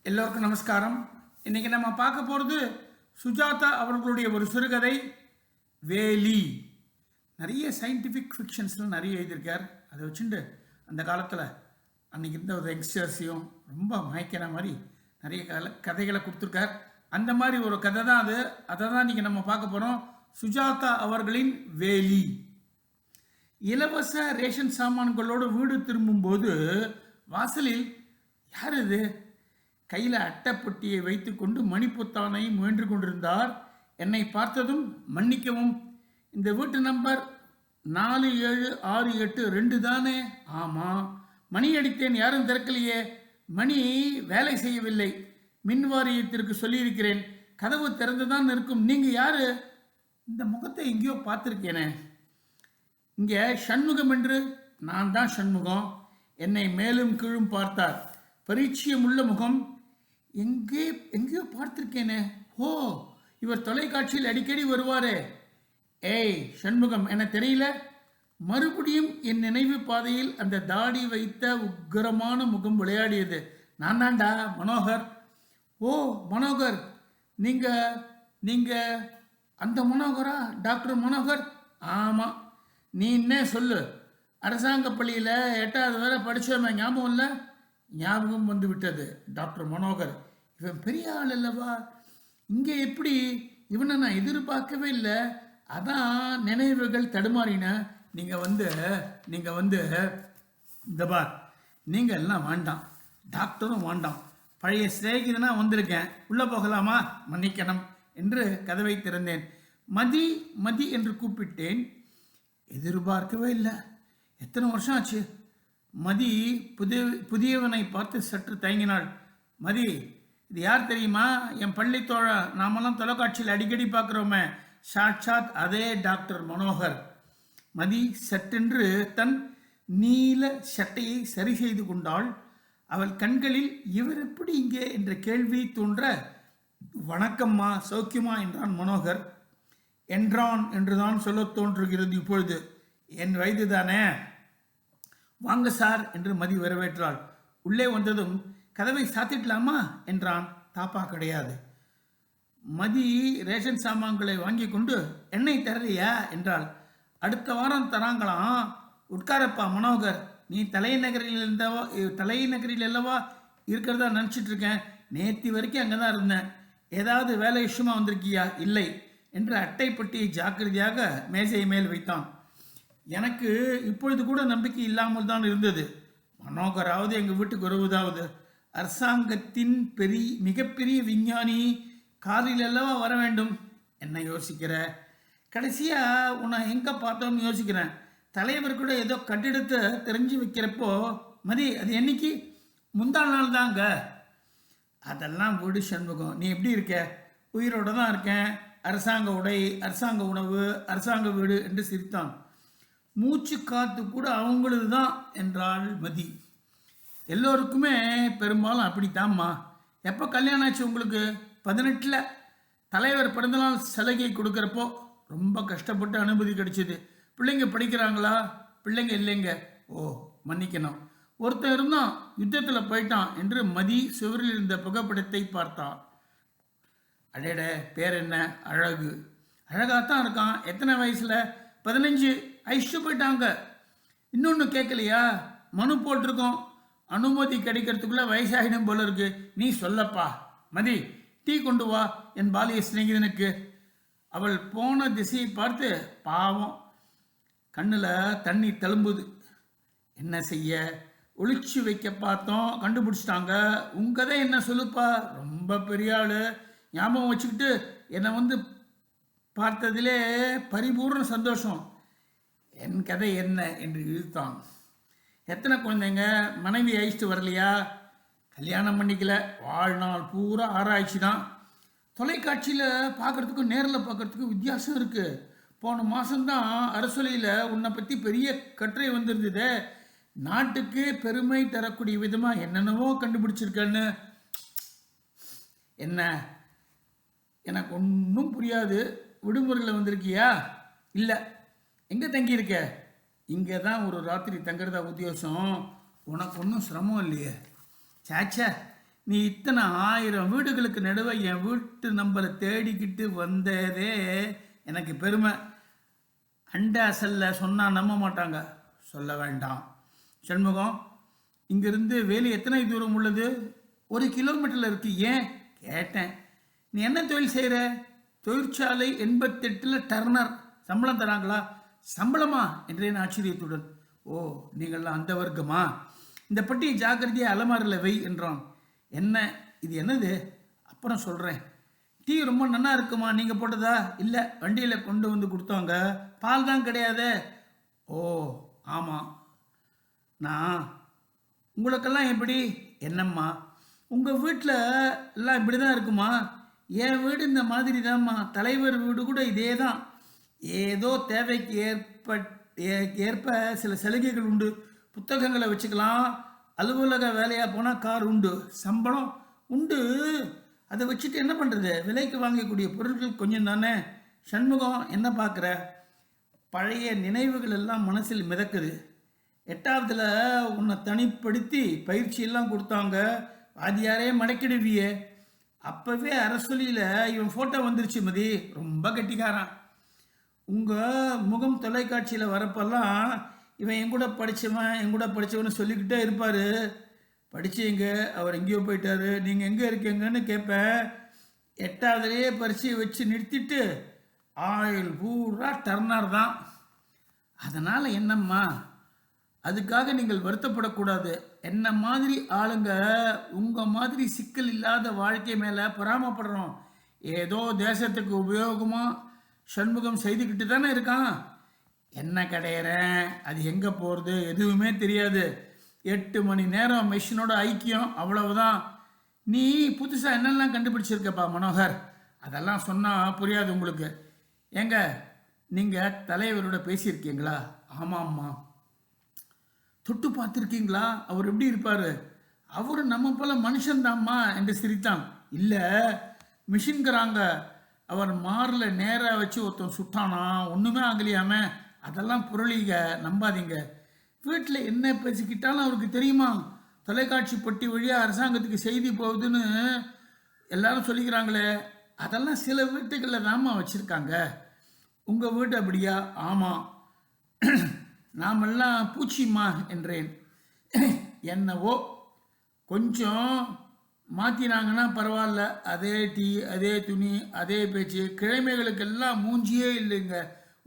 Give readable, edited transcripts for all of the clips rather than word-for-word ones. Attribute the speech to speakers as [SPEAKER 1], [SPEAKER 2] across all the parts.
[SPEAKER 1] எல்லோருக்கும் நமஸ்காரம். இன்றைக்கி நம்ம பார்க்க போகிறது சுஜாதா அவர்களுடைய ஒரு சிறுகதை வேலி. நிறைய சயின்டிஃபிக் ஃபிக்ஷன்ஸ்லாம் நிறைய எழுதியிருக்கார். அதை வச்சுட்டு அந்த காலத்தில் அன்றைக்கி இருந்த ஒரு யங்ஸ்டர்ஸையும் ரொம்ப மயக்கிற மாதிரி நிறைய கதைகளை கொடுத்துருக்கார். அந்த மாதிரி ஒரு கதை தான் அது. அதை தான் இன்றைக்கி நம்ம பார்க்க போகிறோம். சுஜாதா அவர்களின் வேலி. இலவச ரேஷன் சாமான்களோடு வீடு திரும்பும்போது வாசலில் யார் இது கையில் அட்டைப்பட்டியை வைத்துக்கொண்டு மணிப்புத்தானை முயன்று கொண்டிருந்தார். என்னை பார்த்ததும் மன்னிக்கவும், இந்த வீட்டு நம்பர் 4768 தானே? ஆமாம். மணி அடித்தேன், யாரும் திறக்கலையே. மணி வேலை செய்யவில்லை. மின் வாரியத்திற்கு சொல்லியிருக்கிறேன். கதவு திறந்துதான் இருக்கும். நீங்கள் யாரு? இந்த முகத்தை எங்கேயோ பார்த்துருக்கேனே. இங்கே சண்முகம் என்று. நான் தான் சண்முகம். என்னை மேலும் கீழும் பார்த்தார். பரிச்சயமுள்ள முகம். எங்கேயோ பார்த்துருக்கேனே. ஓ, இவர் தொலைக்காட்சியில் அடிக்கடி வருவாரே. ஏய் சண்முகம், என தெரியல. மறுபடியும் என் நினைவு பாதையில் அந்த தாடி வைத்த உக்கிரமான முகம் விளையாடியது. நான் தான்டா மனோகர். ஓ மனோகர், நீங்கள் அந்த மனோகரா? டாக்டர் மனோகர்? ஆமாம். நீ என்ன சொல்லு. அரசாங்க பள்ளியில் 8வது வரை படித்தோமே, ஞாபகம் இல்லை? ஞாபகம் வந்து விட்டது டாக்டர் மனோகர். இவன் பெரிய ஆள் அல்லவா? இங்கே எப்படி? இவனை நான் எதிர்பார்க்கவே இல்லை. அதான் நினைவுகள் தடுமாறின. நீங்கள் வந்து இந்த பார், நீங்கள் எல்லாம் வேண்டாம், டாக்டரும் வேண்டாம், பழைய சிநேகிதனாக வந்திருக்கேன். உள்ளே போகலாமா? மன்னிக்கணும் என்று கதவை திறந்தேன். மதி மதி என்று கூப்பிட்டேன். எதிர்பார்க்கவே இல்லை. எத்தனை வருஷம் ஆச்சு? மதி புதியவனை பார்த்து சற்று தயங்கினாள். மதி, இது யார் தெரியுமா? என் பள்ளி தோழா. நாமெல்லாம் தொலைக்காட்சியில் அடிக்கடி பார்க்குறோமே, சாட்சாத் அதே டாக்டர் மனோகர். மதி சட்டென்று தன் நீல சட்டையை சரி செய்து கொண்டாள். அவள் கண்களில் இவர் எப்படி இங்கே என்ற கேள்வி தோன்ற, வணக்கம்மா, சௌக்கியமா என்றான் மனோகர். என்றான் என்றுதான் சொல்ல தோன்றுகிறது இப்பொழுது. என் வயது தானே. வாங்க சார் என்று மதி வரவேற்றாள். உள்ளே வந்ததும் கதவை சாத்திடலாமா என்றான். தாப்பா கிடையாது. மதி ரேஷன் சாமான்களை வாங்கி கொண்டு எண்ணெய் தரலையா என்றாள். அடுத்த வாரம் தராங்களாம். உட்காரப்பா மனோகர். நீ தலைநகரில் அல்லவா இருக்கிறதா நினச்சிட்டு இருக்கேன். நேற்று வரைக்கும் அங்கே தான் இருந்தேன். ஏதாவது வேலை விஷயமா வந்திருக்கியா? இல்லை என்று அட்டைப்பட்டியை ஜாக்கிரதையாக மேசை மேல் வைத்தான். எனக்கு இப்பொழுது கூட நம்பிக்கை இல்லாமல் தான் இருந்தது. மனோகராவது எங்கள் வீட்டுக்கு வருவதாவது. அரசாங்கத்தின் மிகப்பெரிய விஞ்ஞானி, காரில் அல்லவா வர வேண்டும். என்ன யோசிக்கிற? கடைசியாக உன்னை எங்கே பார்த்தோன்னு யோசிக்கிறேன். தலைவர் கூட ஏதோ கட்டிடத்தை தெரிஞ்சு வைக்கிறப்போ. மதி, அது என்னைக்கு? முந்தா நாள் தாங்க. அதெல்லாம் வீடு சண்முகம். நீ எப்படி இருக்க? உயிரோடு தான் இருக்கேன். அரசாங்க உடை, அரசாங்க உணவு, அரசாங்க வீடு என்று சிரித்தான். மூச்சு காத்து கூட அவங்களது தான் என்றாள் மதி. எல்லோருக்குமே பெரும்பாலும் அப்படித்தாம்மா. எப்போ கல்யாணம் ஆச்சு உங்களுக்கு? 18. தலைவர் பிறந்தநாள் சலுகை கொடுக்குறப்போ ரொம்ப கஷ்டப்பட்டு அனுமதி கிடைச்சிது. பிள்ளைங்க படிக்கிறாங்களா? பிள்ளைங்க இல்லைங்க. ஓ, மன்னிக்கணும். ஒருத்தன் இருந்தான், யுத்தத்தில் போயிட்டான் என்று மதி சுவரில் இருந்த புகைப்படத்தை பார்த்தான். அடேட, பேர் என்ன? அழகு. அழகாத்தான் இருக்கான். எத்தனை வயசில்? 15. ஐஷு போயிட்டாங்க. இன்னொன்று கேட்கலையா? மனு போட்டிருக்கோம். அனுமதி கிடைக்கிறதுக்குள்ள வயசாகிடும் போல இருக்கு. நீ சொல்லப்பா. மதி, டீ கொண்டு வா என் பாலிய சிநேகிதனுக்கு. அவள் போன திசையை பார்த்து பாவம் கண்ணில் தண்ணி தழும்புது. என்ன செய்ய? ஒளிச்சு வைக்க பார்த்தோம், கண்டுபிடிச்சிட்டாங்க. உங்கதை என்ன சொல்லுப்பா? ரொம்ப பெரிய ஆள். ஞாபகம் வச்சுக்கிட்டு என்னை பார்த்ததிலே பரிபூர்ண சந்தோஷம். என் கதை என்ன என்று இழுத்தான். எத்தனை குழந்தைங்க? மனைவி அழிச்சிட்டு வரலையா? கல்யாணம் பண்ணிக்கல. வாழ்நாள் பூரா ஆராய்ச்சி தான். தொலைக்காட்சியில் பார்க்குறதுக்கும் நேரில் பார்க்குறதுக்கும் வித்தியாசம் இருக்குது. போன மாதம்தான் அரசொலியில் உன்னை பற்றி பெரிய கட்டுரை வந்திருந்தது. நாட்டுக்கு பெருமை தரக்கூடிய விதமாக என்னென்னவோ கண்டுபிடிச்சிருக்கேன்னு. என்ன? எனக்கு ஒன்றும் புரியாது. விடுமுறையில் வந்திருக்கியா? இல்லை. எங்கே தங்கியிருக்க? இங்கே தான் ஒரு ராத்திரி தங்குறதா உத்தியோகம். உனக்கு ஒன்றும் சிரமம் இல்லையே? சாச்சா, நீ இத்தனை 1000 வீடுகளுக்கு நடுவே என் வீட்டு நம்பரை தேடிக்கிட்டு வந்ததே எனக்கு பெருமை. அண்ட அசல்ல சொன்னா நம்ப மாட்டாங்க. சொல்ல வேண்டாம். சண்முகம், இங்கிருந்து வேலி எத்தனை தூரம் உள்ளது? 1 கிலோமீட்டர்ல இருக்கு. ஏன் கேட்டேன். நீ என்ன தொழில் செய்கிற? தொழிற்சாலை 88 டர்னர். சம்பளம் தராங்களா? சம்பளமா என்றேன் ஆச்சரியத்துடன். ஓ, நீங்கள்லாம் அந்த வர்க்கமா? இந்த பட்டியை ஜாக்கிரதையை அலமாரில் வை என்றான். என்ன இது? என்னது? அப்புறம் சொல்கிறேன். டீ ரொம்ப நல்லா இருக்குமா? நீங்கள் போட்டதா? இல்லை, வண்டியில் கொண்டு வந்து கொடுத்தாங்க. பால் தான் கிடையாது. ஓ ஆமாம். நான் உங்களுக்கெல்லாம் எப்படி? என்னம்மா, உங்கள் வீட்டில் எல்லாம் இப்படி தான் இருக்குமா? என் வீடு இந்த மாதிரி தான்மா. தலைவர் வீடு கூட இதே தான். ஏதோ தேவைக்கு ஏற்ப சில சலுகைகள் உண்டு. புத்தகங்களை வச்சுக்கலாம். அலுவலக வேலையாக போனால் கார் உண்டு. சம்பளம் உண்டு. அதை வச்சுட்டு என்ன பண்ணுறது? விலைக்கு வாங்கக்கூடிய பொருட்கள் கொஞ்சம் தானே. சண்முகம், என்ன பார்க்குற? பழைய நினைவுகள் எல்லாம் மனசில் மிதக்குது. 8ஆவதுல உன்னை தனிப்படுத்தி பயிற்சியெல்லாம் கொடுத்தாங்க. வாதியாரே மடக்கிடுவியே. அப்போவே அரசொலியில் இவன் ஃபோட்டோ வந்துருச்சு மதி. ரொம்ப கெட்டிக்காரான். உங்கள் முகம் தொலைக்காட்சியில் வரப்பெல்லாம் இவன் எங்கூட படித்தவன்னு சொல்லிக்கிட்டே இருப்பார். படித்தீங்க, அவர் எங்கேயோ போயிட்டாரு, நீங்கள் எங்கே இருக்கீங்கன்னு கேட்பேன். 8ஆவதுலேயே பரீட்சையை வச்சு நிறுத்திட்டு ஆயில் பூரா டர்னர் தான். அதனால் என்னம்மா, அதுக்காக நீங்கள் வருத்தப்படக்கூடாது. என்ன மாதிரி ஆளுங்க உங்கள் மாதிரி சிக்கல் இல்லாத வாழ்க்கை மேலே பொறாமப்படுறோம். ஏதோ தேசத்துக்கு உபயோகமாக சண்முகம் செய்துக்கிட்டு தானே இருக்கான். என்ன கிடையிறேன், அது எங்கே போகிறது எதுவுமே தெரியாது. 8 மணி நேரம் மெஷினோட ஐக்கியம், அவ்வளவுதான். நீ புதுசாக என்னெல்லாம் கண்டுபிடிச்சிருக்கப்பா மனோகர்? அதெல்லாம் சொன்னால் புரியாது உங்களுக்கு. ஏங்க, நீங்கள் தலைவரோட பேசியிருக்கீங்களா? ஆமாம்மா. தொட்டு பார்த்துருக்கீங்களா? அவர் எப்படி இருப்பார்? அவர் நம்ம போல மனுஷன்தாம்மா என்று சிரித்தான். இல்லை, மிஷின்கிறாங்க. அவர் மாரில் நேராக வச்சு ஒருத்தன் சுட்டானா, ஒன்றுமே ஆகலையாம. அதெல்லாம் புரளிங்க, நம்பாதீங்க. வீட்டில் என்ன பேசிக்கிட்டாலும் அவருக்கு தெரியுமா? தொலைக்காட்சி பெட்டி வழியாக அரசாங்கத்துக்கு செய்தி போகுதுன்னு எல்லாரும் சொல்லிக்கிறாங்களே. அதெல்லாம் சில வீட்டுகளில் தாம்மா வச்சுருக்காங்க. உங்கள் வீட்டு அப்படியா? ஆமாம். நாமெல்லாம் பூச்சிம்மா என்றேன். என்னவோ கொஞ்சம் மாற்றினாங்கன்னா பரவாயில்ல. அதே டீ, அதே துணி, அதே பேச்சு. கிழமைகளுக்கெல்லாம் மூஞ்சியே இல்லைங்க.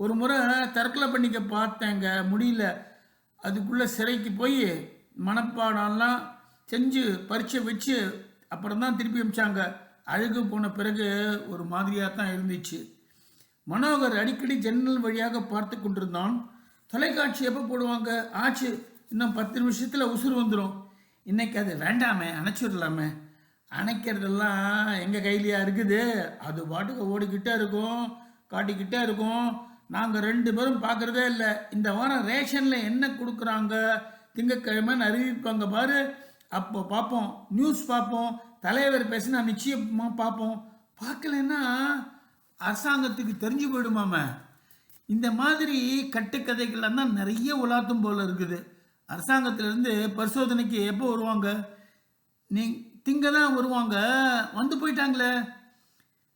[SPEAKER 1] ஒரு முறை தற்கொலை பண்ணிக்க பார்த்தேங்க, முடியல. அதுக்குள்ளே சிறைக்கு போய் மனப்பாடம்லாம் செஞ்சு பரீட்சை வச்சு அப்புறம் தான் திருப்பி அமிச்சாங்க. அழுகு போன பிறகு ஒரு மாதிரியாக தான் இருந்துச்சு. மனோகர் அடிக்கடி ஜன்னல் வழியாக பார்த்து கொண்டிருந்தான். தொலைக்காட்சி எப்போ போடுவாங்க? ஆச்சு, இன்னும் 10 நிமிஷத்தில் உசுறு வந்துடும். இன்னைக்கு அது வேண்டாமே, அணைச்சிடலாமே. அணைக்கிறதெல்லாம் எங்கள் கையிலையா இருக்குது? அது பாட்டுக்கு ஓடிக்கிட்டே இருக்கும், காட்டிக்கிட்டே இருக்கும். நாங்கள் 2 பேரும் பார்க்குறதே இல்லை. இந்த வாரம் ரேஷனில் என்ன கொடுக்குறாங்க திங்கக்கிழமைன்னு அறிவிப்பாங்க பாரு, அப்போ பார்ப்போம். நியூஸ் பார்ப்போம். தலைவர் பேசினா நிச்சயமாக பார்ப்போம். பார்க்கலன்னா அரசாங்கத்துக்கு தெரிஞ்சு போயிடுமாம. இந்த மாதிரி கட்டுக்கதைகள்லாம் தான் நிறைய உலாத்தும் போல் இருக்குது. அரசாங்கத்திலேருந்து பரிசோதனைக்கு எப்போ வருவாங்க? திங்க தான் வருவாங்க. வந்து போயிட்டாங்களே.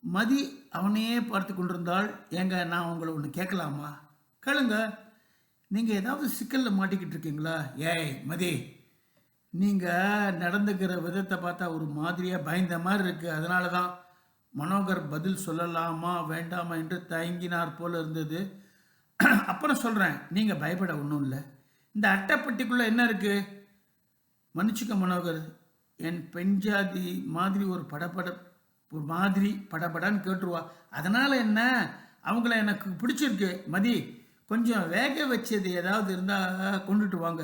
[SPEAKER 1] மதி அவனையே பார்த்து கொண்டிருந்தாள். ஏங்க, நான் உங்களை ஒன்று கேட்கலாமா? கேளுங்க. நீங்கள் ஏதாவது சிக்கலில் மாட்டிக்கிட்டு இருக்கீங்களா? ஏய் மதி, நீங்கள் நடந்துக்கிற விதத்தை பார்த்தா ஒரு மாதிரியாக பயந்த மாதிரி இருக்குது. அதனால தான். மனோகர் பதில் சொல்லலாமா வேண்டாமா என்று தயங்கினார் போல் இருந்தது. அப்புறம் சொல்கிறேன், நீங்கள் பயப்பட ஒன்றும் இல்லை. இந்த அட்டைப்பட்டிக்குள்ளே என்ன இருக்குது? மன்னிச்சுக்க மனோகர், என் பெண்ஜாதி மாதிரி ஒரு மாதிரி படபடான்னு கேட்டுருவா. அதனால் என்ன, அவங்கள எனக்கு பிடிச்சிருக்கு. மதி, கொஞ்சம் வேக வச்சது ஏதாவது இருந்தால் கொண்டுட்டு வாங்க.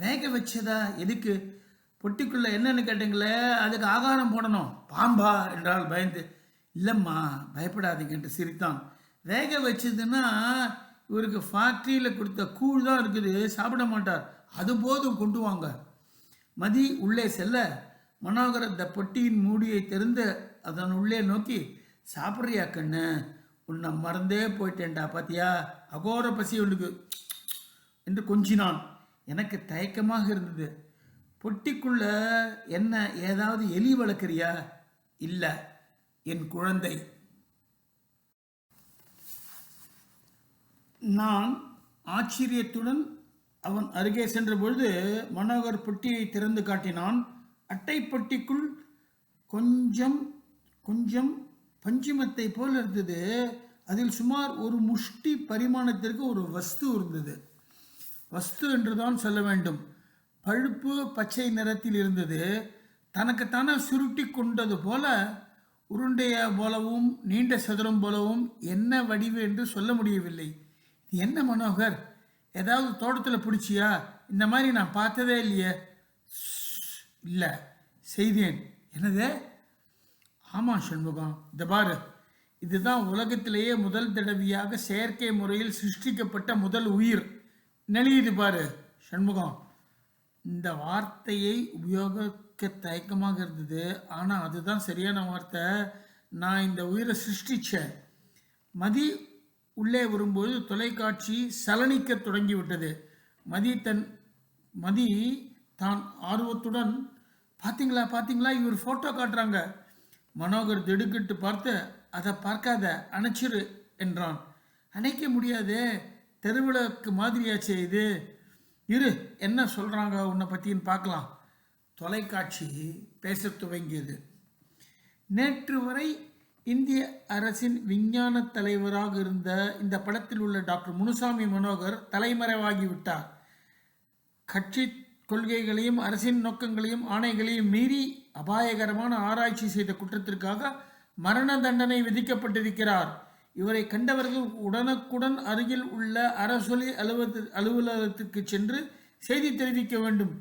[SPEAKER 1] வேக வச்சதா? எதுக்கு? பொட்டிக்குள்ளே என்னன்னு கேட்டீங்களே, அதுக்கு ஆகாரம் போடணும். பாம்பா என்றால் பயந்து. இல்லைம்மா, பயப்படாதீங்க என்று சிரித்தான். வேக வச்சதுன்னா இவருக்கு ஃபேக்ட்ரியில் கொடுத்த கூழ் தான் இருக்குது, சாப்பிட மாட்டார். அது போதும், கொண்டு வாங்க. மதி உள்ளே செல்ல மனோகர் அந்த பொட்டியின் மூடியை திறந்து அதன் உள்ளே நோக்கி, சாப்பிட்றியா கண்ணு? உன்னை மறந்தே போயிட்டேன்டா, பாத்தியா? அகோர பசி உனக்கு என்று கொஞ்சினான். எனக்கு தயக்கமாக இருந்தது. பொட்டிக்குள்ள என்ன ஏதாவது எலி வளர்க்குறியா? இல்லை, என் குழந்தை. நான் ஆச்சரியத்துடன் அவன் அருகே சென்ற பொழுது மனோகர் பொட்டியை திறந்து காட்டினான். அட்டைப்பட்டிக்குள் கொஞ்சம் கொஞ்சம் பஞ்சுமத்தை போல் இருந்தது. அதில் சுமார் ஒரு முஷ்டி பரிமாணத்திற்கு ஒரு வஸ்து இருந்தது. வஸ்து என்றுதான் சொல்ல வேண்டும். பழுப்பு பச்சை நிறத்தில் இருந்தது. தனக்குத்தானே சுருட்டி கொண்டது போல, உருண்டைய போலவும் நீண்ட சதுரம் போலவும் என்ன வடிவு என்று சொல்ல முடியவில்லை. என்ன மனோகர், ஏதாவது தோட்டத்தில் பிடிச்சியா? இந்த மாதிரி நான் பார்த்ததே இல்லையே. இல்லை, செய்தேன். என்னது? ஆமாம் சண்முகம், இந்த பாரு, இதுதான் உலகத்திலேயே முதல் தடவையாக செயற்கை முறையில் சிருஷ்டிக்கப்பட்ட முதல் உயிர். நெளியுது பாரு சண்முகம். இந்த வார்த்தையை உபயோகிக்க தயக்கமாக இருந்தது. ஆனால் அதுதான் சரியான வார்த்தை. நான் இந்த உயிரை சிருஷ்டித்தேன். மதி உள்ளே வரும்போது தொலைக்காட்சி சலனிக்க தொடங்கிவிட்டது. மதி தான் ஆர்வத்துடன், பார்த்தீங்களா பார்த்தீங்களா, இவர் ஃபோட்டோ காட்டுறாங்க. மனோகர் திடுக்கிட்டு பார்த்து, அதை பார்க்காத, அணைச்சிரு என்றான். அணைக்க முடியாதே, தெருவிளக்கு மாதிரியாச்சே இது. இரு, என்ன சொல்கிறாங்க உன்னை பற்றின்னு பார்க்கலாம். தொலைக்காட்சி பேச துவங்கியது. நேற்று வரை இந்திய அரசின் விஞ்ஞான தலைவராக இருந்த இந்த படத்தில் உள்ள டாக்டர் முனுசாமி மனோகர் தலைமறைவாகிவிட்டார். கட்சி கொள்கைகளையும் அரசின் நோக்கங்களையும் ஆணைகளையும் மீறி அபாயகரமான ஆராய்ச்சி செய்த குற்றத்திற்காக மரண தண்டனை விதிக்கப்பட்டிருக்கிறார். இவரை கண்டவர்கள் உடனுக்குடன் அருகில் உள்ள அரசொலி அலுவலகத்திற்கு சென்று செய்தி தெரிவிக்க வேண்டும்.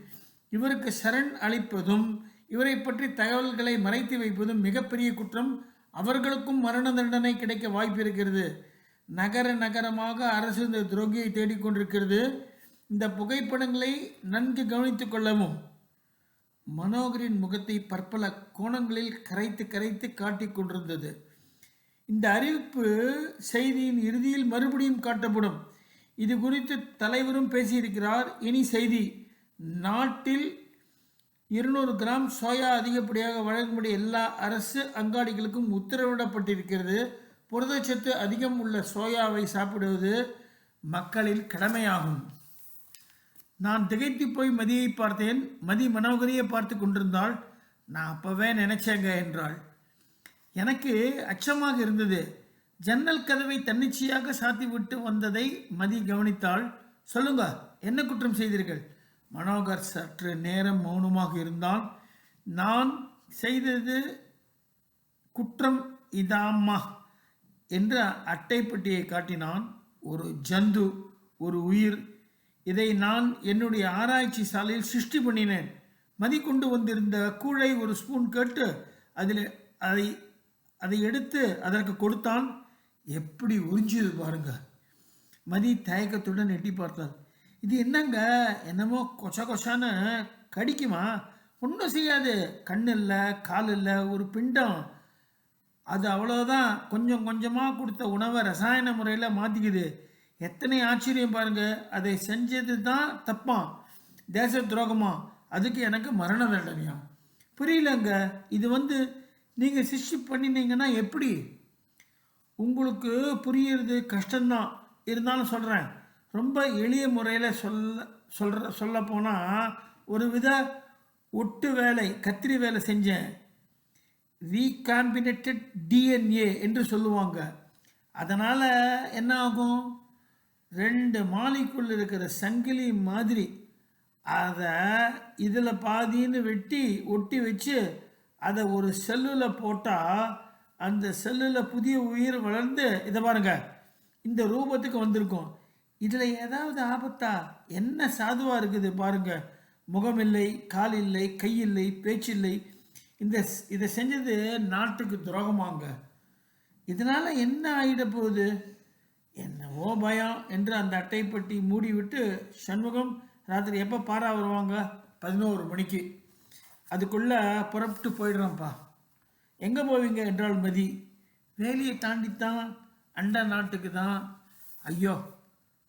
[SPEAKER 1] இவருக்கு சரண் அளிப்பதும் இவரை பற்றி தகவல்களை மறைத்து வைப்பதும் மிகப்பெரிய குற்றம். அவர்களுக்கும் மரண தண்டனை கிடைக்க வாய்ப்பு இருக்கிறது. நகரமாக அரசு இந்த துரோகியை தேடிக்கொண்டிருக்கிறது. இந்த புகைப்படங்களை நன்கு கவனித்துக் கொள்ளவும். மனோகரின் முகத்தை பற்பல கோணங்களில் கரைத்து காட்டிக் கொண்டிருந்தது. இந்த அறிவிப்பு செய்தியின் இறுதியில் மறுபடியும் காட்டப்படும். இது குறித்து தலைவரும் பேசியிருக்கிறார். இனி செய்தி: நாட்டில் 200 கிராம் சோயா அதிகப்படியாக வழங்கும்படி எல்லா அரசு அங்காடிகளுக்கும் உத்தரவிடப்பட்டிருக்கிறது. புரதச்சத்து அதிகம் உள்ள சோயாவை சாப்பிடுவது மக்களின் கடமையாகும். நான் திகைத்து போய் மதியை பார்த்தேன். மதி மனோகரியை பார்த்து கொண்டிருந்தாள். நான் அப்போவே நினைச்சேங்க என்றாள். எனக்கு அச்சமாக இருந்தது. ஜன்னல் கதவை தன்னிச்சையாக சாத்திவிட்டு வந்ததை மதி கவனித்தாள். சொல்லுங்க, என்ன குற்றம் செய்தீர்கள்? மனோகர் சற்று நேரம் மௌனமாக இருந்தான். நான் செய்தது குற்றம் இதாம்மா என்று அட்டைப்பட்டியை காட்டினான். ஒரு ஜந்து, ஒரு உயிர். இதை நான் என்னுடைய ஆராய்ச்சி சாலையில் சிருஷ்டி பண்ணினேன். மதி கொண்டு வந்திருந்த கூழை ஒரு ஸ்பூன் கேட்டு அதை எடுத்து அதற்கு கொடுத்தான். எப்படி உறிஞ்சியது பாருங்க. மதி தயக்கத்துடன் எட்டி பார்த்தாள். இது என்னங்க, என்னமோ கொசான்னு கடிக்குமா? ஒன்றும் செய்யாது. கண் இல்லை, கால் இல்லை, ஒரு பிண்டம். அது அவ்வளோதான். கொஞ்சம் கொஞ்சமாக கொடுத்த உணவை ரசாயன முறையில் மாற்றிக்குது. எத்தனை ஆச்சரியம் பாருங்க. அதை செஞ்சது தான் தப்பான், தேச துரோகமா, அதுக்கு எனக்கு மரண தண்டனையா? புரியலங்க. இது நீங்கள் சிருஷ்டி பண்ணினீங்கன்னா எப்படி? உங்களுக்கு புரியுறது கஷ்டம்தான், இருந்தாலும் சொல்கிறேன். ரொம்ப எளிய முறையில் சொல்ல போனால், ஒரு வித ஒட்டு வேலை, கத்திரி வேலை செஞ்சேன். ரீகாம்பினேட்டட் டிஎன்ஏ என்று சொல்லுவாங்க. அதனால் என்ன ஆகும்? 2 மாலிக்குள் இருக்கிற சங்கிலி மாதிரி அதை இதில் பாதின்னு வெட்டி ஒட்டி வச்சு அதை ஒரு செல்லில் போட்டால் அந்த செல்லில் புதிய உயிர் வளர்ந்து இதை பாருங்க இந்த ரூபத்துக்கு வந்திருக்கும். இதில் ஏதாவது ஆபத்தா? என்ன சாதுவாக இருக்குது பாருங்க. முகம் இல்லை, கால் இல்லை, கை இல்லை, பேச்சு இல்லை. இதை செஞ்சது நாட்டுக்கு துரோகமாங்க. இதனால் என்ன ஆகிட போகுது? என்னவோ பயம் என்று அந்த அட்டைப்பட்டி மூடிவிட்டு, சண்முகம், ராத்திரி எப்போ பாரா வருவாங்க? 11 மணிக்கு. அதுக்குள்ளே புறப்பட்டு போயிடுறோம்ப்பா. எங்கே போவீங்க என்றாள் மதி. வேலியை தாண்டித்தான், அண்ட நாட்டுக்கு தான். ஐயோ,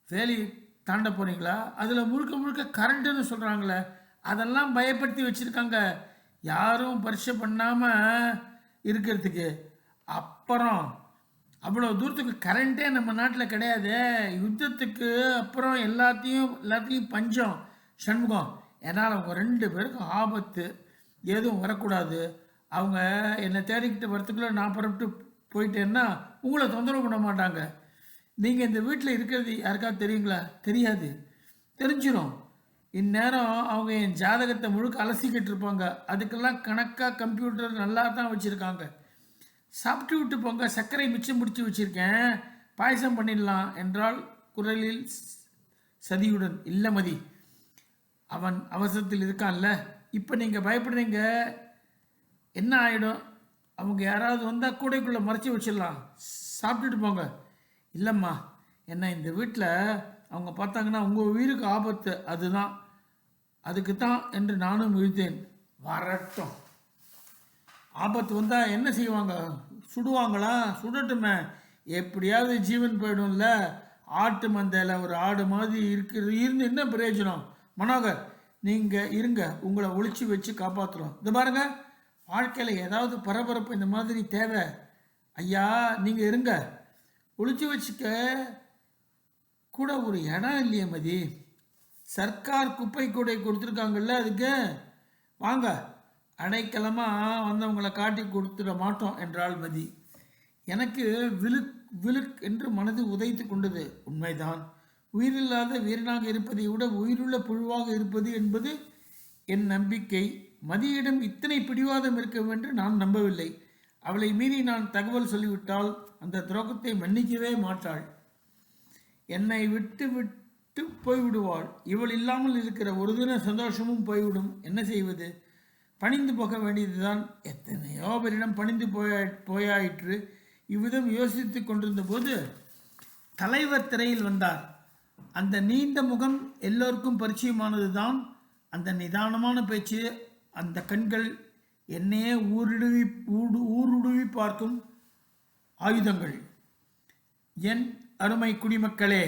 [SPEAKER 1] வேலியை தாண்ட போகிறீங்களா? அதில் முழுக்க கரண்ட்டுன்னு சொல்கிறாங்களே, அதெல்லாம் பயப்படுத்தி வச்சுருக்காங்க, யாரும் பரிசு பண்ணாமல் இருக்கிறதுக்கு. அப்புறம் அவ்வளோ தூரத்துக்கு கரண்ட்டே நம்ம நாட்டில் கிடையாது. யுத்தத்துக்கு அப்புறம் எல்லாத்துலேயும் பஞ்சம். சண்முகம், என்னால் அவங்க 2 பேருக்கும் ஆபத்து எதுவும் வரக்கூடாது. அவங்க என்னை தேடிக்கிட்டு வரத்துக்குள்ளே நான் புறப்பட்டு போயிட்டேன்னா உங்களை தொந்தரவு பண்ண மாட்டாங்க. நீங்கள் இந்த வீட்டில் இருக்கிறது யாருக்காவது தெரியுங்களா? தெரியாது. தெரிஞ்சிடும். இந்நேரம் அவங்க என் ஜாதகத்தை முழுக்க அலசிக்கிட்டு இருப்பாங்க. அதுக்கெல்லாம் கணக்காக கம்ப்யூட்டர் நல்லா தான் வச்சுருக்காங்க. சாப்பிட்டு விட்டு போங்க, சர்க்கரை மிச்சம் பிடிச்சி வச்சுருக்கேன், பாயசம் பண்ணிடலாம் என்றால் குரலில் சதியுடன். இல்லை மதி, அவன் அவசரத்தில் இருக்கான்ல, இப்போ நீங்கள் பயப்படுறீங்க, என்ன ஆகிடும்? அவங்க யாராவது வந்தால் கூடைக்குள்ளே மறைச்சி வச்சிடலாம், சாப்பிட்டுட்டு போங்க. இல்லைம்மா, என்ன இந்த வீட்டில் அவங்க பார்த்தாங்கன்னா உங்கள் உயிருக்கு ஆபத்து, அதுக்கு தான் என்று நானும் இழுத்தேன். வரட்டும், ஆபத்து வந்தால் என்ன செய்வாங்க? சுடுவாங்களா? சுடட்டுமே, எப்படியாவது ஜீவன் போயிடும்ல. ஆட்டு மந்தையில் ஒரு ஆடு மாதிரி இருந்து என்ன பிரயோஜனம்? மனோகர், நீங்கள் இருங்க, உங்களை ஒளிச்சு வச்சு காப்பாற்றுறோம். இது பாருங்க, வாழ்க்கையில் ஏதாவது பரபரப்பு இந்த மாதிரி தேவை. ஐயா, நீங்கள் இருங்க, ஒளிச்சு வச்சுக்க கூட ஒரு இடம் இல்லையே மதி. சர்க்கார் குப்பை கூடை கொடுத்துருக்காங்கல்ல, அதுக்கு வாங்க, அடைக்கலமாக வந்தவங்களை காட்டி கொடுத்துட மாட்டோம் என்றாள் மதி. எனக்கு விழுக் விழுக் என்று மனது உதைத்து கொண்டது. உண்மைதான், உயிரில்லாத வீரனாக இருப்பதை விட உயிருள்ள புழுவாக இருப்பது என்பது என் நம்பிக்கை. மதியிடம் இத்தனை பிடிவாதம் இருக்கும் என்று நான் நம்பவில்லை. அவளை மீறி நான் தகவல் சொல்லிவிட்டால் அந்த துரோகத்தை மன்னிக்கவே மாட்டாள். என்னை விட்டு விட்டு போய்விடுவாள். இவள் இல்லாமல் இருக்கிற ஒரு தின சந்தோஷமும் போய்விடும். என்ன செய்வது? பணிந்து போக வேண்டியதுதான். எத்தனையோ பேரிடம் பணிந்து போயாயிற்று. இவ்விதம் யோசித்து கொண்டிருந்த போது தலைவர் திரையில் வந்தார். அந்த நீண்ட முகம் எல்லோருக்கும் பரிச்சயமானது தான். அந்த நிதானமான பேச்சு, அந்த கண்கள், என்னையே ஊருடுவி பார்க்கும் ஆயுதங்கள். என் அருமை குடிமக்களே,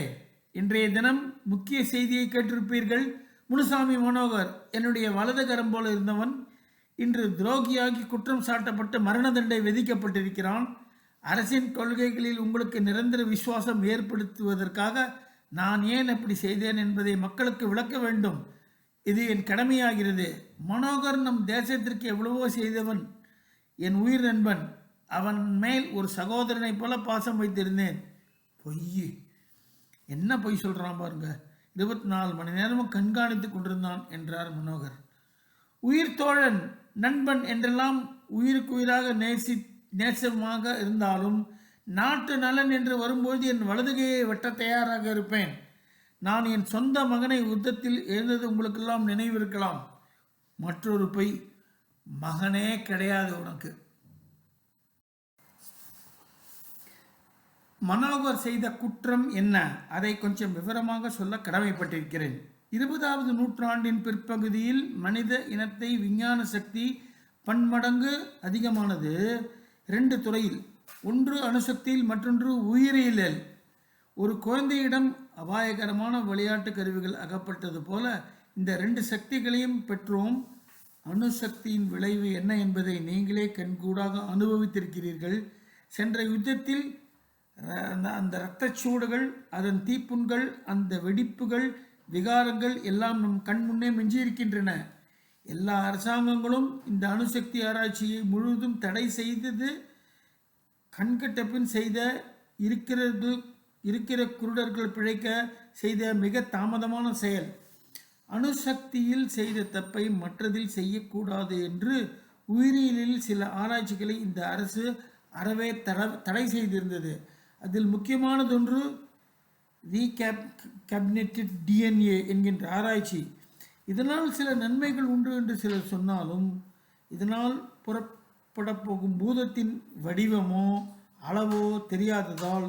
[SPEAKER 1] இன்றைய தினம் முக்கிய செய்தியை கேட்டிருப்பீர்கள். முனுசாமி மனோகர், என்னுடைய வலது கரம் போல இருந்தவன், இன்று துரோகியாகி குற்றம் சாட்டப்பட்டு மரண தண்டனை விதிக்கப்பட்டிருக்கிறான். அரசின் கொள்கைகளில் உங்களுக்கு நிரந்தர விசுவாசம் ஏற்படுத்துவதற்காக நான் ஏன் அப்படி செய்தேன் என்பதை மக்களுக்கு விளக்க வேண்டும். இது என் கடமையாகிறது. மனோகர் நம் தேசத்திற்கு எவ்வளவோ செய்தவன், என் உயிர் நண்பன். அவன் மேல் ஒரு சகோதரனை போல பாசம் வைத்திருந்தேன். பொய், என்ன பொய் சொல்கிறான் பாருங்க. 24 மணி நேரமும் கண்காணித்து கொண்டிருந்தான் என்றார் மனோகர். உயிர் தோழன், நண்பன் என்றெல்லாம் உயிருக்கு உயிராக நேசமாக இருந்தாலும் நாட்டு நலன் என்று வரும்போது என் வலதுகையை வெட்ட தயாராக இருப்பேன். நான் என் சொந்த மகனை யுத்தத்தில் இழந்தது உங்களுக்கெல்லாம் நினைவிருக்கலாம். மற்றொரு பொய், மகனே கிடையாது உனக்கு. மனோகர் செய்த குற்றம் என்ன? அதை கொஞ்சம் விவரமாக சொல்ல கடமைப்பட்டிருக்கிறேன். 20வது நூற்றாண்டின் பிற்பகுதியில் மனித இனத்தை விஞ்ஞான சக்தி பன்மடங்கு அதிகமானது. 2 துறையில், ஒன்று அணுசக்தியில், மற்றொன்று உயிரியலில். ஒரு குழந்தையிடம் அபாயகரமான விளையாட்டு கருவிகள் அகப்பட்டது போல இந்த 2 சக்திகளையும் பெற்றோம். அணுசக்தியின் விளைவு என்ன என்பதை நீங்களே கண்கூடாக அனுபவித்திருக்கிறீர்கள். சென்ற யுத்தத்தில் அந்த இரத்தச்சூடுகள், அதன் தீப்புண்கள், அந்த வெடிப்புகள், விகாரங்கள் எல்லாம் நம் கண் முன்னே மிஞ்சியிருக்கின்றன. எல்லா அரசாங்கங்களும் இந்த அணுசக்தி ஆராய்ச்சியை முழுவதும் தடை செய்தது கண்கட்ட பின் செய்த இருக்கிற குருடர்கள் பிழைக்க செய்த மிக தாமதமான செயல். அணுசக்தியில் செய்த தப்பை மற்றதில் செய்யக்கூடாது என்று உயிரியலில் சில ஆராய்ச்சிகளை இந்த அரசு அறவே தடை செய்திருந்தது. அதில் முக்கியமானதொன்று ரீகேப்னேட்டட் டிஎன்ஏ என்கின்ற ஆராய்ச்சி. இதனால் சில நன்மைகள் உண்டு என்று சிலர் சொன்னாலும், இதனால் புறப்பட போகும் பூதத்தின் வடிவமோ அளவோ தெரியாததால்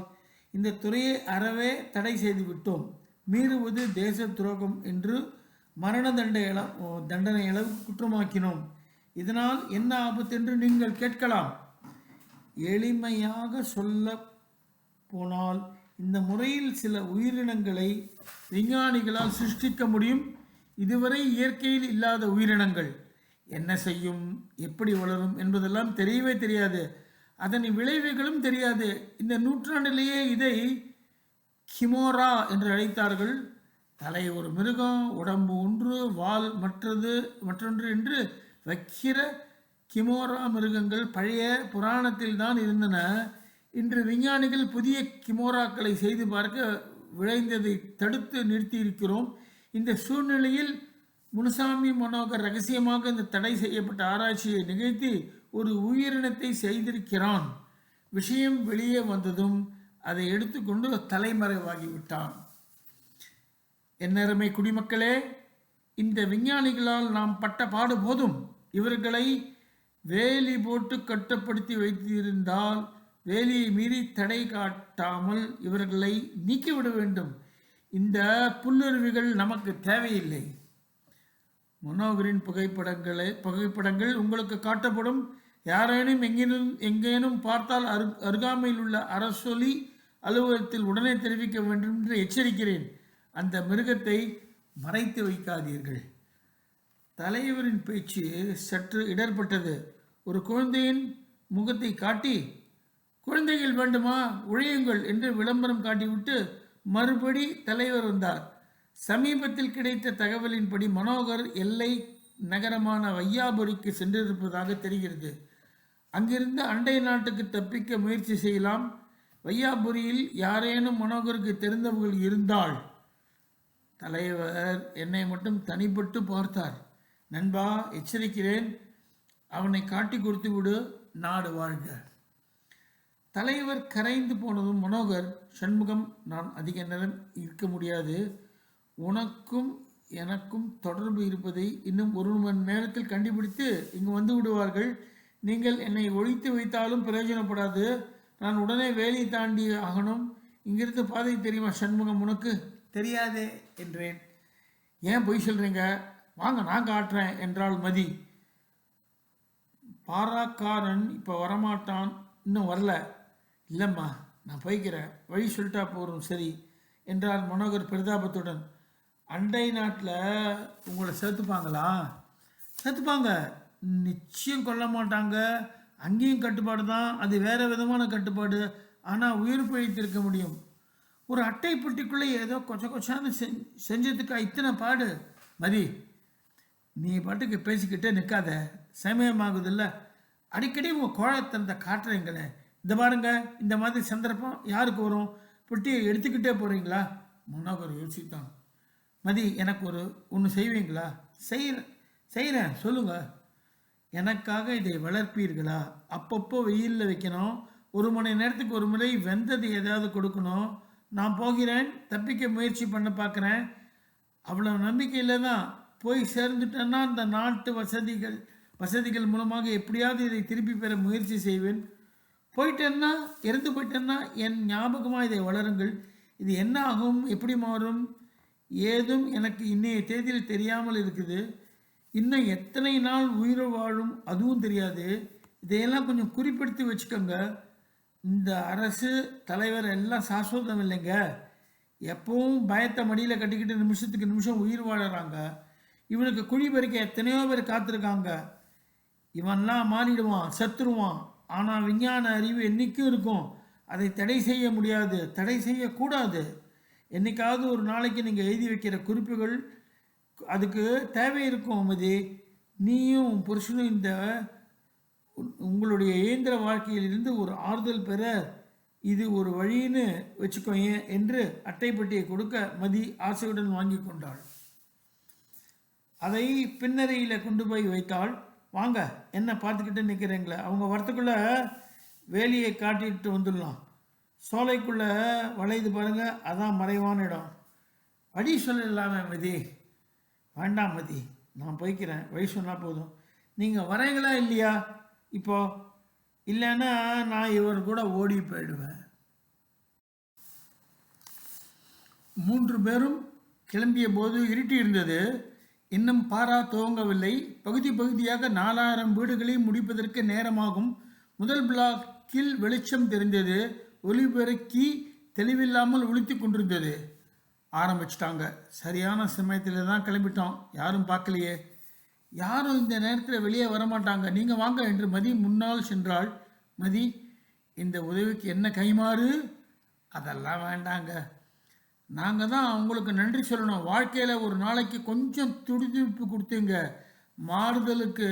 [SPEAKER 1] இந்த துறையை அறவே தடை செய்து விட்டோம். மீறுவது தேச துரோகம் என்று மரண தண்டனை அளவுக்கு குற்றமாக்கினோம். இதனால் என்ன ஆபத்து என்று நீங்கள் கேட்கலாம். எளிமையாக சொல்ல போனால், இந்த முறையில் சில உயிரினங்களை விஞ்ஞானிகளால் சிருஷ்டிக்க முடியும். இதுவரை இயற்கையில் இல்லாத உயிரினங்கள் என்ன செய்யும், எப்படி வளரும் என்பதெல்லாம் தெரியவே தெரியாது. அதன் விளைவுகளும் தெரியாது. இந்த நூற்றாண்டிலேயே இதை கிமோரா என்று அழைத்தார்கள். தலை ஒரு மிருகம், உடம்பு ஒன்று, வால் மற்றொன்று என்று வைக்கிற கிமோரா மிருகங்கள் பழைய புராணத்தில் தான் இருந்தன. இன்று விஞ்ஞானிகள் புதிய கிமோராக்களை செய்து பார்க்க விளைந்ததை தடுத்து நிறுத்தியிருக்கிறோம். இந்த சூழ்நிலையில் முனுசாமி மனோகர் ரகசியமாக இந்த தடை செய்யப்பட்ட ஆராய்ச்சியை நிகழ்த்தி ஒரு உயிரினத்தை செய்திருக்கிறான். விஷயம் வெளியே வந்ததும் அதை எடுத்துக்கொண்டு தலைமறைவாகிவிட்டான். என்னருமை குடிமக்களே, இந்த விஞ்ஞானிகளால் நாம் பட்ட பாடு போதும். இவர்களை வேலி போட்டு கட்டுப்படுத்தி வைத்திருந்தால் வேலியை மீறி தடை காட்டாமல் இவர்களை நீக்கிவிட வேண்டும். இந்த புல்லுருவிகள் நமக்கு தேவையில்லை. மனோகரின் புகைப்படங்கள் உங்களுக்கு காட்டப்படும். யாரேனும் எங்கேனும் பார்த்தால் அருகாமையில் உள்ள அரசொலி அலுவலகத்தில் உடனே தெரிவிக்க வேண்டும் என்று எச்சரிக்கிறேன். அந்த மிருகத்தை மறைத்து வைக்காதீர்கள். தலைவரின் பேச்சு சற்று இடர்பட்டது. ஒரு குழந்தையின் முகத்தை காட்டி, குழந்தைகள் வேண்டுமா, உழையுங்கள் என்று விளம்பரம் காட்டிவிட்டு மறுபடி தலைவர் வந்தார். சமீபத்தில் கிடைத்த தகவலின்படி மனோகர் எல்லை நகரமான வையாபுரிக்கு சென்றிருப்பதாக தெரிகிறது. அங்கிருந்து அண்டை நாட்டுக்கு தப்பிக்க முயற்சி செய்யலாம். வையாபுரியில் யாரேனும் மனோகருக்கு தெரிந்தவர்கள் இருந்தால். தலைவர் என்னை மட்டும் தனிப்பட்டு பார்த்தார். நண்பா, எச்சரிக்கிறேன், அவனை காட்டி கொடுத்து விடு, நாடு வாழ்க. தலைவர் கரைந்து போனதும் மனோகர், சண்முகம், நான் அதிக நேரம் இருக்க முடியாது. உனக்கும் எனக்கும் தொடர்பு இருப்பதை இன்னும் 1 மணி நேரத்தில் கண்டுபிடித்து இங்கு வந்து விடுவார்கள். நீங்கள் என்னை ஒழித்து வைத்தாலும் பிரயோஜனப்படாது. நான் உடனே வேலி தாண்டி ஆகணும். இங்கிருந்து பாதை தெரியுமா சண்முகம்? உனக்கு தெரியாதே என்றேன். ஏன் பொய் சொல்கிறீங்க? வாங்க, நான் காட்டுறேன் என்றாள் மதி. பாராக்காரன் இப்போ வரமாட்டான், இன்னும் வரல. இல்லைம்மா, நான் போய்க்கிறேன், வழி சொல்லிட்டா போகிறோம். சரி என்றார் மனோகர் பிரதாபத்துடன். அண்டை நாட்டில் உங்களை சேர்த்துப்பாங்களா? சேர்த்துப்பாங்க, நிச்சயம் கொல்ல மாட்டாங்க. அங்கேயும் கட்டுப்பாடு தான், அது வேறு விதமான கட்டுப்பாடு. ஆனால் உயிர் பிழைத்திருக்க முடியும். ஒரு அட்டை பெட்டிக்குள்ளே ஏதோ கொச்சான்னு செஞ்சதுக்கா இத்தனை பாடு? மதி, நீ பாட்டுக்கு பேசிக்கிட்டே நிற்காத, சமயமாகுதில்ல. அடிக்கடி உங்கள் கோழத்தனத்தை காட்டுறீங்களே. இந்த பாருங்க, இந்த மாதிரி சந்தர்ப்பம் யாருக்கு வரும்? பெட்டியை எடுத்துக்கிட்டே போகிறீங்களா? மனோகர் யோசித்தான். மதி, எனக்கு ஒன்று செய்வீங்களா? செய்கிறேன், சொல்லுங்கள். எனக்காக இதை வளர்ப்பீர்களா? அப்பப்போ வெயிலில் வைக்கணும். 1 மணி நேரத்துக்கு ஒரு முறை வெந்தது ஏதாவது கொடுக்கணும். நான் போகிறேன், தப்பிக்க முயற்சி பண்ண பார்க்குறேன். அவ்வளோ நம்பிக்கையில் தான் போய் சேர்ந்துட்டேன்னா அந்த நாட்டு வசதிகள் மூலமாக எப்படியாவது இதை திருப்பி பெற முயற்சி செய்வேன். போயிட்டேன்னா, இறந்து போயிட்டேன்னா என் ஞாபகமாக இதை வளருங்கள். இது என்ன ஆகும், எப்படி மாறும், ஏதும் எனக்கு இன்னைய தேதியில் தெரியாமல் இருக்குது. இன்னும் எத்தனை நாள் உயிர் வாழும் அதுவும் தெரியாது. இதையெல்லாம் கொஞ்சம் குறிப்பிடுத்தி வச்சுக்கோங்க. இந்த அரசு தலைவர் எல்லாம் சாஸ்வதம் இல்லைங்க. எப்பவும் பயத்தை மடியில் கட்டிக்கிட்டு நிமிஷத்துக்கு நிமிஷம் உயிர் வாழறாங்க. இவனுக்கு குழி பறிக்க எத்தனையோ பேர் காத்திருக்காங்க. இவன்லாம் மாறிடுவான், செத்துருவான். ஆனால் விஞ்ஞான அறிவு என்றைக்கும் இருக்கும். அதை தடை செய்ய முடியாது, தடை செய்யக்கூடாது. என்றைக்காவது ஒரு நாளைக்கு நீங்கள் எழுதி வைக்கிற குறிப்புகள் அதுக்கு தேவை இருக்கும். மதி, நீயும் புருஷனும் இந்த உங்களுடைய இயந்திர வாழ்க்கையிலிருந்து ஒரு ஆறுதல் பெற இது ஒரு வழின்னு வச்சுக்கோங்க என்று அட்டைப்பட்டியை கொடுக்க மதி ஆசையுடன் வாங்கி கொண்டாள். அதை பின்னறையில் கொண்டு போய் வைத்தாள். வாங்க, என்ன பார்த்துக்கிட்டு நிற்கிறீங்களே, அவங்க வரத்துக்குள்ளே வேலியை காட்டிட்டு வந்துடலாம். சோலைக்குள்ளே வளையுது பாருங்க, அதான் மறைவான இடம். வழி சொல்லலாமே மதி? வேண்டாம் மதி, நான் போய்க்கிறேன், வழி சொன்னால் போதும். நீங்கள் வரீங்களா இல்லையா? இப்போ இல்லைன்னா நான் இவர் கூட ஓடி போயிடுவேன். 3 பேரும் கிளம்பிய போது இருட்டி இருந்தது. இன்னும் பாரா துவங்கவில்லை. பகுதியாக 4000 வீடுகளை முடிப்பதற்கு நேரமாகும். முதல் பிளாக்கில் வெளிச்சம் தெரிந்தது. ஒளிபெருக்கி தெளிவில்லாமல் ஒளித்து கொண்டிருந்தது. ஆரம்பிச்சிட்டாங்க. சரியான சமயத்தில் தான் கிளம்பிட்டோம், யாரும் பார்க்கலையே. யாரும் இந்த நேரத்தில் வெளியே வரமாட்டாங்க, நீங்கள் வாங்க என்று மதி முன்னால் சென்றாள். மதி, இந்த உதவிக்கு என்ன கைமாறு? அதெல்லாம் வேண்டாங்க, நாங்கள் தான் உங்களுக்கு நன்றி சொல்லணும். வாழ்க்கையில் ஒரு நாளைக்கு கொஞ்சம் துடிதுடிப்பு கொடுத்தீங்க, மாறுதலுக்கு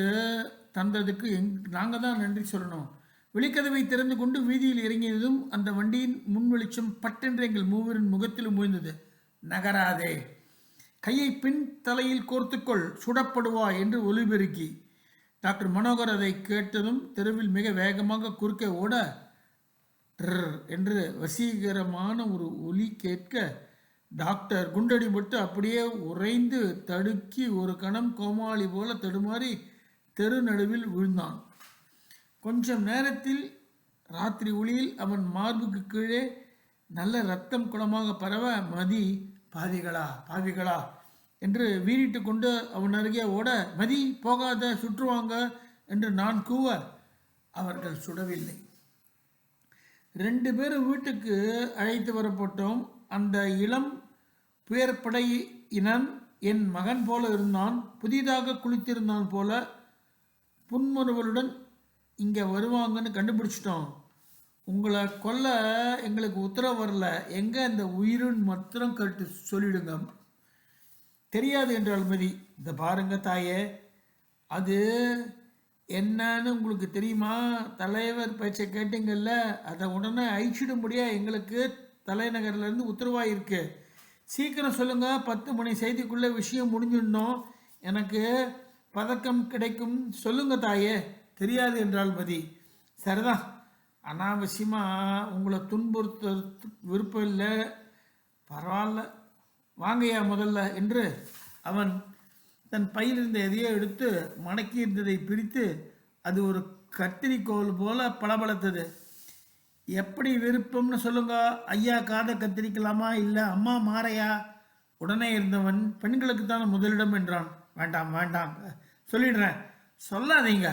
[SPEAKER 1] தந்ததுக்கு நாங்கள் தான் நன்றி சொல்லணும். வெளிக்கதவை திறந்து கொண்டு வீதியில் இறங்கியதும் அந்த வண்டியின் முன் வெளிச்சம் பட்டென்று எங்கள் மூவரின் முகத்திலும் முயந்தது. நகராதே, கையை பின் தலையில் கோர்த்துக்கொள், சுடப்படுவா என்று ஒலிபெருக்கி. டாக்டர் மனோகர் அதை கேட்டதும் தெருவில் மிக வேகமாக குறுக்கே ஓட என்று வசீகரமான ஒரு ஒலி கேட்க, டாக்டர் குண்டடிபட்டு அப்படியே உறைந்து தடுக்கி ஒரு கணம் கோமாளி போல தடுமாறி தெரு நடுவில் விழுந்தான். கொஞ்சம் நேரத்தில் ராத்திரி ஒளியில் அவன் மார்புக்கு கீழே நல்ல இரத்தம் குளமாக பரவ, மதி, பாவிகளா பாவிகளா என்று வீறிட்டு கொண்டு அவன் அருகே ஓட, மதி போகாத, சுற்றுவாங்க என்று நான் கூவ அவர்கள் சுடவில்லை. 2 பேரும் வீட்டுக்கு அழைத்து வரப்பட்டோம். அந்த இளம் புயற்படையினன் என் மகன் போல இருந்தான். புதிதாக குளித்திருந்தான் போல. புன்முறுவலுடன் இங்கே வருவாங்கன்னு கண்டுபிடிச்சிட்டோம். உங்களை கொல்ல எங்களுக்கு உத்தரவு வரல, எங்கே அந்த உயிரின் மாத்திரம் கட்டு சொல்லிடுங்க. தெரியாது என்றால் மதி. இந்த பாருங்க தாயே, அது என்னன்னு உங்களுக்கு தெரியுமா? தலைவர் பேச்சை கேட்டீங்கல்ல, அதை உடனே அழிச்சிடும்படியா எங்களுக்கு தலைநகர்லேருந்து உத்தரவாயிருக்கு. சீக்கிரம் சொல்லுங்கள், 10 மணி செய்திக்குள்ளே விஷயம் முடிஞ்சிடணும். எனக்கு பதக்கம் கிடைக்கும். சொல்லுங்க தாயே. தெரியாது என்றால் மதி. சரிதான், அனாவசியமாக உங்களை துன்புறுத்த விருப்பம் இல்லை, பரவாயில்ல, வாங்கையா முதல்ல என்று அவன் தன் பையில் இருந்த எதையோ எடுத்து மடக்கி இருந்ததை பிரித்து அது ஒரு கத்திரிக்கோல் போல பளபளத்தது. எப்படி விருப்பம்னு சொல்லுங்க ஐயா, காதை கத்திரிக்கலாமா இல்லை அம்மா மாறையா? உடனே இருந்தவன், பெண்களுக்கு தான் முதலிடம் என்றான். வேண்டாம் வேண்டாம், சொல்லிடுறேன், சொல்லாதீங்க,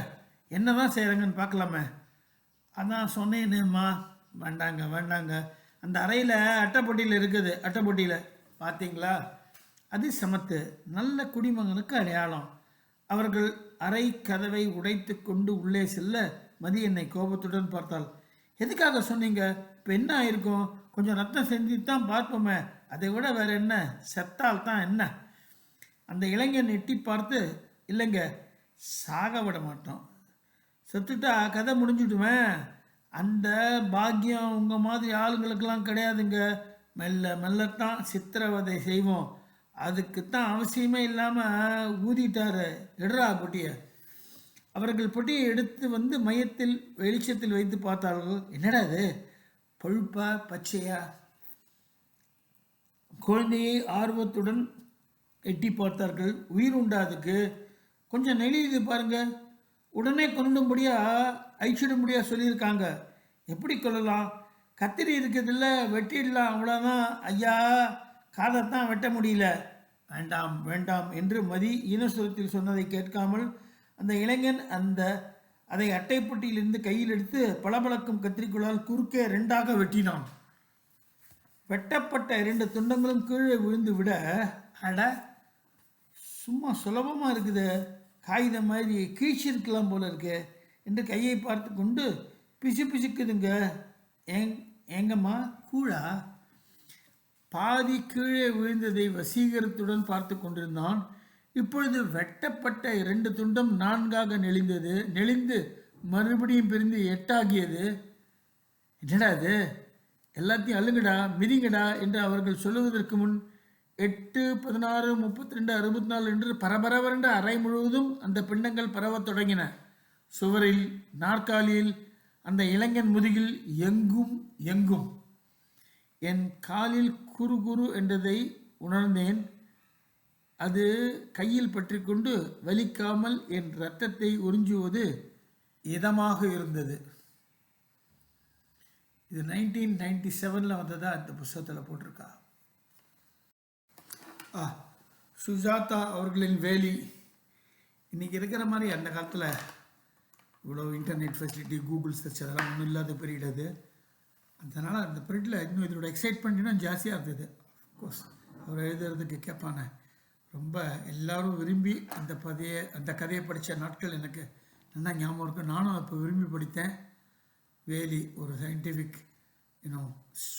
[SPEAKER 1] என்ன தான் செய்கிறாங்கன்னு பார்க்கலாமே. அதான் சொன்னேன்னும்மா. வேண்டாங்க வேண்டாங்க, அந்த அறையில் அட்டைப்பொட்டியில் இருக்குது, அட்டைப்பொட்டியில் பார்த்தீங்களா, அது சமத்து, நல்ல குடிமகனுக்கு அடையாளம். அவர்கள் அறை கதவை உடைத்து கொண்டு உள்ளே செல்ல மதி என்னை கோபத்துடன் பார்த்தாள். எதுக்காக சொன்னீங்க? இப்போ என்ன ஆயிருக்கும்? கொஞ்சம் ரத்தம் செஞ்சு தான் பார்ப்போமே, அதை விட வேற என்ன, செத்தால் தான் என்ன? அந்த இளைஞன் எட்டி பார்த்து, இல்லைங்க, சாக விட மாட்டோம், செத்துட்டா கதை முடிஞ்சுடுவேன். அந்த பாக்கியம் உங்கள் மாதிரி ஆளுங்களுக்கெல்லாம் கிடையாதுங்க. மெல்ல மெல்லத்தான் சித்திரவதை செய்வோம். அதுக்குத்தான் அவசியமே இல்லாமல் ஊதிட்டாரு. எடுறா பொட்டியை. அவர்கள் பொட்டியை எடுத்து வந்து மையத்தில் வெளிச்சத்தில் வைத்து பார்த்தார்கள். என்னடா அது, பழுப்பா பச்சையா? குழந்தையை ஆர்வத்துடன் எட்டி பார்த்தார்கள். உயிர் உண்டா அதுக்கு? கொஞ்சம் நெளியுது பாருங்க. உடனே கொண்டும்படியா அழிச்சிடும்படியா சொல்லியிருக்காங்க. எப்படி கொள்ளலாம்? கத்திரி இருக்கிறதில்ல, வெட்டிடலாம், அவ்வளோதான் ஐயா, காதைத்தான் வெட்ட முடியல. வேண்டாம் வேண்டாம் என்று மதி ஈனசுரத்தில் சொன்னதை கேட்காமல் அந்த இளைஞன் அதை அட்டைப்பட்டியிலிருந்து கையில் எடுத்து பளபளக்கும் கத்திரிக்கோளால் குறுக்கே 2ஆக வெட்டினான். வெட்டப்பட்ட 2 துண்டங்களும் கீழே விழுந்து விட, அட சும்மா சுலபமாக இருக்குது, காகிதம் மாதிரி கீழ்ச்சிருக்கலாம் போல இருக்கு என்று கையை பார்த்து கொண்டு, பிசு பிசுக்குதுங்க. எங்கம்மா கூழா? பாதி கீழே விழுந்ததை வசீகரத்துடன் பார்த்து கொண்டிருந்தான். இப்பொழுது வெட்டப்பட்ட 2 துண்டம் 4ஆக நெளிந்து மறுபடியும் பிரிந்து 8ஆகியது. என்னடா அது, எல்லாத்தையும் அள்ளுங்கடா, மிதிங்கடா என்று அவர்கள் சொல்லுவதற்கு முன் 8, 16, 32, 64 என்று பரபரவென்ற அறை முழுவதும் அந்த பிண்டங்கள் பரவத் தொடங்கின. சுவரில், நாற்காலியில், அந்த இளைஞன் முதுகில், எங்கும் எங்கும். என் காலில் குறு குறு என்றதை உணர்ந்தேன். அது கையில் பற்றி கொண்டு வலிக்காமல் என் இரத்தத்தை உறிஞ்சுவது இதமாக இருந்தது. இது 1997 வந்ததா இந்த புத்தகத்தில் போட்டிருக்கா. சுஜாதா அவர்களின் வேலி. இன்றைக்கி இருக்கிற மாதிரி அந்த காலத்தில் இவ்வளோ இன்டர்நெட் ஃபெசிலிட்டி, கூகுள் சர்ச் அதெல்லாம் ஒன்றும் இல்லாத பீரியட் அது. அதனால் அந்த பீரியடில் இன்னும் இதோட எக்ஸைட்மெண்ட் இன்னும் ஜாஸ்தியாக இருந்தது. அஃப்கோர்ஸ் அவர் எழுதுறதுக்கு கேட்பானே, ரொம்ப எல்லாரும் விரும்பி அந்த கதையை படித்த நாட்கள் எனக்கு நல்லா ஞாபகம் இருக்குது. நானும் அப்போ விரும்பி படித்தேன். வேலி, ஒரு scientific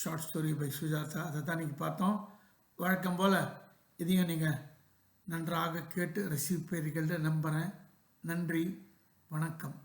[SPEAKER 1] short story by Sujatha. அதை தான் நீங்கள் பார்த்தோம். வழக்கம் போல் இதையும் நீங்கள் நன்றாக கேட்டு ரசிப்பீர்கள் நம்புகிறேன். நன்றி, வணக்கம்.